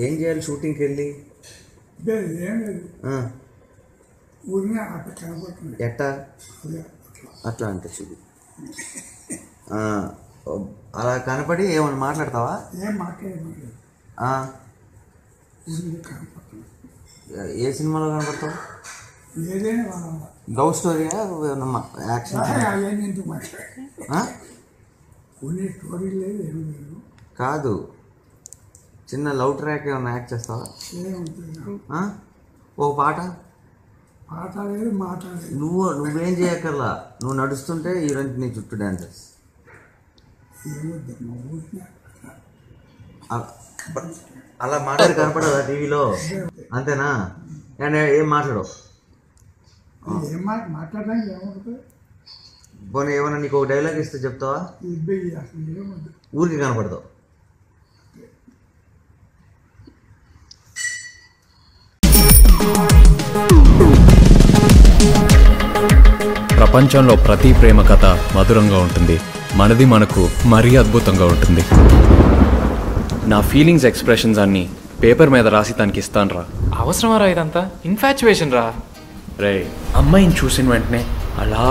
ఏం చేయాలి షూటింగ్కి వెళ్ళి? ఎట్టా అట్లా అంటే చూడు, అలా కనపడి ఏమన్నా మాట్లాడతావా? ఏ సినిమాలో కనపడతావు? Love స్టోరీయా action? కాదు, చిన్న లవ్ ట్రాక్ ఏమన్నా యాక్ట్ చేస్తావా? ఓ పాట లేదు, మాట లేదు. నువ్వేం చేయక్కర్లా, నువ్వు నడుస్తుంటే హీరోయిన్ నీ చుట్టూ డాన్సర్స్. అలా మాట్లాడి కనపడదా టీవీలో? అంతేనా? అండ్ ఏం మాట్లాడవు? పోనీ ఏమన్నా నీకు ఒక డైలాగ్ ఇస్తే చెప్తావా? ఊరికి కనపడతావు. ప్రపంచంలో ప్రతి ప్రేమ కథ మధురంగా ఉంటుంది, మనది మనకు మరీ అద్భుతంగా ఉంటుంది. నా ఫీలింగ్స్ ఎక్స్ప్రెషన్స్ అన్నీ పేపర్ మీద రాసి తనకి ఇస్తాను రా. అవసరమా రా ఇదంతా? ఇన్ఫాచ్యుయేషన్ రా. రే, అమ్మాయిని చూసిన వెంటనే అలా